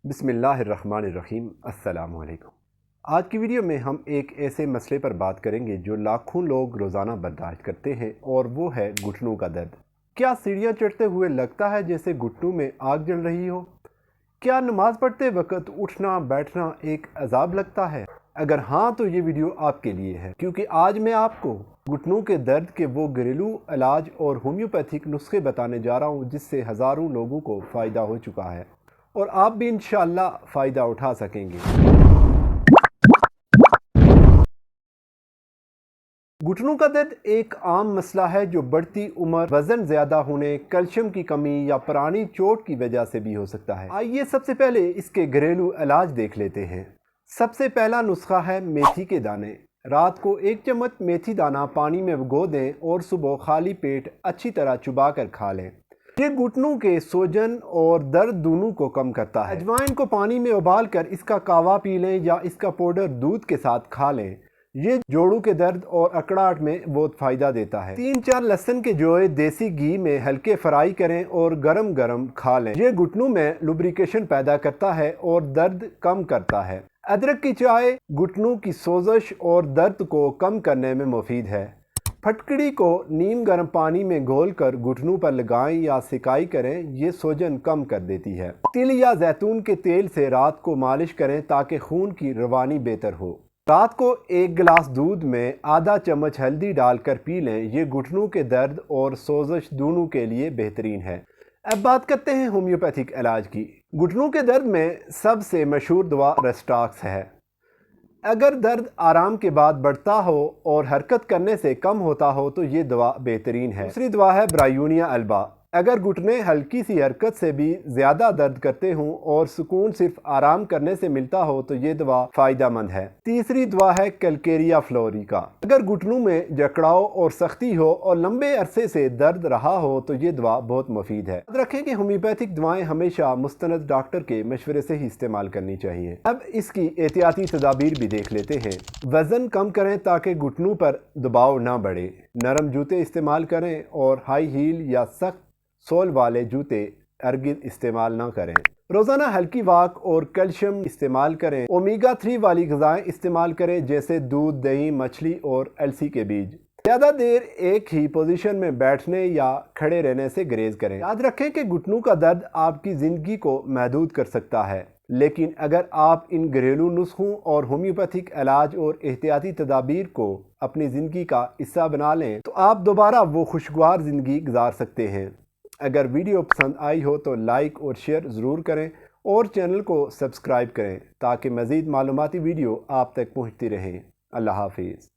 बिस्मिल्लाहिर्रहमानिर्रहीम। अस्सलाम वालेकुम। आज की वीडियो में हम एक ऐसे मसले पर बात करेंगे जो लाखों लोग रोज़ाना बर्दाश्त करते हैं, और वो है घुटनों का दर्द। क्या सीढ़ियाँ चढ़ते हुए लगता है जैसे घुटनों में आग जल रही हो? क्या नमाज पढ़ते वक्त उठना बैठना एक अजाब लगता है? अगर हाँ तो ये वीडियो आपके लिए है, क्योंकि आज मैं आपको घुटनों के दर्द के वो घरेलू इलाज और होम्योपैथिक नुस्खे बताने जा रहा हूँ जिससे हज़ारों लोगों को फ़ायदा हो चुका है और आप भी इंशाअल्लाह फ़ायदा उठा सकेंगे। घुटनों का दर्द एक आम मसला है जो बढ़ती उम्र, वज़न ज़्यादा होने, कैल्शियम की कमी या पुरानी चोट की वजह से भी हो सकता है। आइए सबसे पहले इसके घरेलू इलाज देख लेते हैं। सबसे पहला नुस्खा है मेथी के दाने। रात को 1 चम्मच मेथी दाना पानी में भिगो दें और सुबह खाली पेट अच्छी तरह चुबा कर खा लें। ये घुटनों के सूजन और दर्द दोनों को कम करता है। अजवाइन को पानी में उबाल कर इसका कावा पी लें या इसका पाउडर दूध के साथ खा लें। ये जोड़ों के दर्द और अकड़ाहट में बहुत फ़ायदा देता है। 3-4 लहसुन के जोए देसी घी में हल्के फ्राई करें और गरम गरम खा लें। ये घुटनों में लुब्रिकेशन पैदा करता है और दर्द कम करता है। अदरक की चाय घुटनों की सोजश और दर्द को कम करने में मुफीद है। फटकड़ी को नीम गर्म पानी में घोलकर घुटनों पर लगाएं या सिकाई करें, ये सूजन कम कर देती है। तिल या जैतून के तेल से रात को मालिश करें ताकि खून की रवानी बेहतर हो। रात को 1 गिलास दूध में आधा चम्मच हल्दी डालकर पी लें। ये घुटनों के दर्द और सोजश दोनों के लिए बेहतरीन है। अब बात करते हैं होम्योपैथिक इलाज की। घुटनों के दर्द में सबसे मशहूर दवा रेस्टाक्स है। अगर दर्द आराम के बाद बढ़ता हो और हरकत करने से कम होता हो तो ये दवा बेहतरीन है। दूसरी दवा है ब्रायूनिया अल्बा। अगर घुटने हल्की सी हरकत से भी ज़्यादा दर्द करते हों और सुकून सिर्फ आराम करने से मिलता हो तो ये दवा फ़ायदा मंद है। तीसरी दवा है कैलकेरिया फ्लोरिका। अगर घुटनों में जकड़ाव और सख्ती हो और लंबे अरसे से दर्द रहा हो तो ये दवा बहुत मुफीद है। याद रखें कि होम्योपैथिक दवाएं हमेशा मुस्तनद डॉक्टर के मशवरे से ही इस्तेमाल करनी चाहिए। अब इसकी एहतियाती तदाबीर भी देख लेते हैं। वज़न कम करें ताकि घुटनों पर दबाव ना बढ़े। नरम जूते इस्तेमाल करें और हाई हील या सख्त सोल वाले जूते हरगिज़ इस्तेमाल ना करें। रोज़ाना हल्की वॉक और कैल्शियम इस्तेमाल करें। ओमेगा 3 वाली ग़िज़ाएँ इस्तेमाल करें जैसे दूध, दही, मछली और अलसी के बीज। ज़्यादा देर एक ही पोजीशन में बैठने या खड़े रहने से गुरेज करें। याद रखें कि घुटनों का दर्द आपकी ज़िंदगी को महदूद कर सकता है, लेकिन अगर आप इन घरेलू नुस्खों और होम्योपैथिक इलाज और एहतियाती तदाबीर को अपनी ज़िंदगी का हिस्सा बना लें तो आप दोबारा वो खुशगवार ज़िंदगी गुजार सकते हैं। अगर वीडियो पसंद आई हो तो लाइक और शेयर ज़रूर करें और चैनल को सब्सक्राइब करें ताकि मज़ीद मालूमाती वीडियो आप तक पहुँचती रहें। अल्लाह हाफिज़।